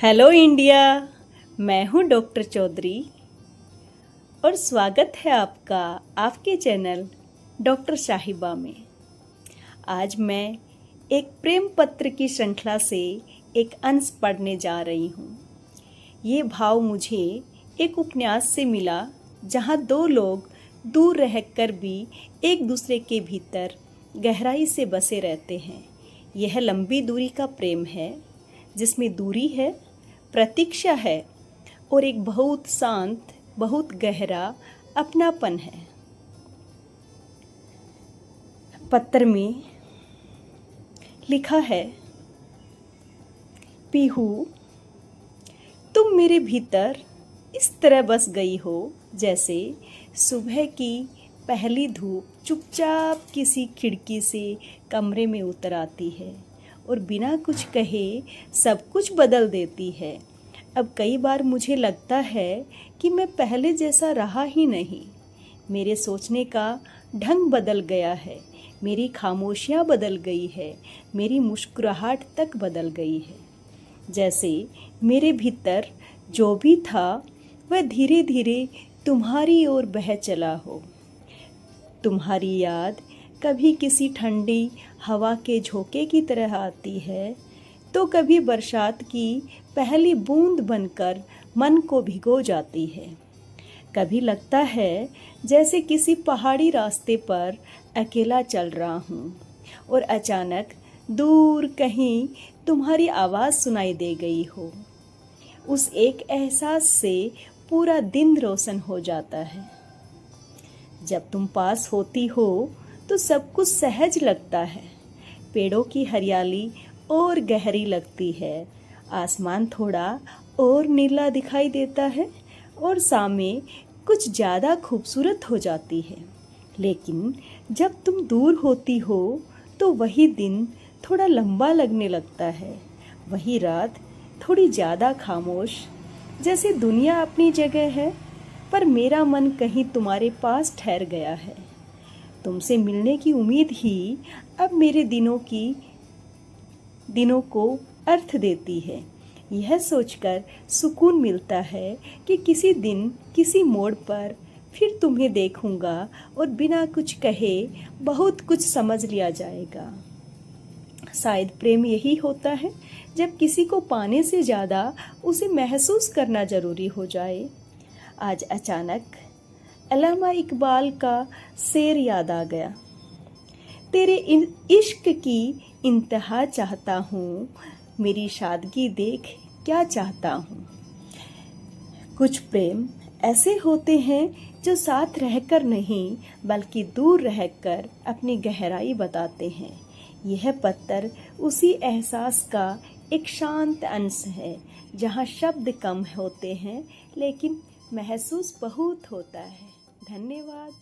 Hello India. मैं हूँ doctor Chaudhary और स्वागत है आपका आपके चैनल डॉक्टर साहिबा में। आज मैं एक प्रेम पत्र की श्रृंखला से एक अंश पढ़ने जा रही हूँ। ये भाव मुझे एक उपन्यास से मिला जहाँ दो लोग दूर रहकर भी एक दूसरे के भीतर गहराई से बसे रहते हैं। यह लंबी दूरी का प्रेम है जिसमें दूरी है, प्रतीक्षा है और एक बहुत शांत, बहुत गहरा अपनापन है। पत्र में लिखा है, पीहू, तुम मेरे भीतर इस तरह बस गई हो जैसे सुबह की पहली धूप चुपचाप किसी खिड़की से कमरे में उतर आती है और बिना कुछ कहे सब कुछ बदल देती है। अब कई बार मुझे लगता है कि मैं पहले जैसा रहा ही नहीं। मेरे सोचने का ढंग बदल गया है, मेरी खामोशियाँ बदल गई है, मेरी मुस्कुराहट तक बदल गई है। जैसे मेरे भीतर जो भी था वह धीरे धीरे तुम्हारी ओर बह चला हो। तुम्हारी याद कभी किसी ठंडी हवा के झोंके की तरह आती है तो कभी बरसात की पहली बूंद बनकर मन को भिगो जाती है। कभी लगता है जैसे किसी पहाड़ी रास्ते पर अकेला चल रहा हूँ और अचानक दूर कहीं तुम्हारी आवाज़ सुनाई दे गई हो। उस एक एहसास से पूरा दिन रोशन हो जाता है। जब तुम पास होती हो तो सब कुछ सहज लगता है। पेड़ों की हरियाली और गहरी लगती है, आसमान थोड़ा और नीला दिखाई देता है और शामें कुछ ज़्यादा खूबसूरत हो जाती है। लेकिन जब तुम दूर होती हो तो वही दिन थोड़ा लंबा लगने लगता है, वही रात थोड़ी ज़्यादा खामोश, जैसे दुनिया अपनी जगह है पर मेरा मन कहीं तुम्हारे पास ठहर गया है। तुमसे मिलने की उम्मीद ही अब मेरे दिनों को अर्थ देती है। यह सोचकर सुकून मिलता है कि किसी दिन किसी मोड़ पर फिर तुम्हें देखूंगा और बिना कुछ कहे बहुत कुछ समझ लिया जाएगा। शायद प्रेम यही होता है जब किसी को पाने से ज़्यादा उसे महसूस करना ज़रूरी हो जाए। आज अचानक अल्लामा इकबाल का शेर याद आ गया, तेरे इश्क की इंतहा चाहता हूँ, मेरी सादगी देख क्या चाहता हूँ। कुछ प्रेम ऐसे होते हैं जो साथ रहकर नहीं बल्कि दूर रहकर अपनी गहराई बताते हैं। यह पत्र उसी एहसास का एक शांत अंश है जहाँ शब्द कम होते हैं लेकिन महसूस बहुत होता है। धन्यवाद।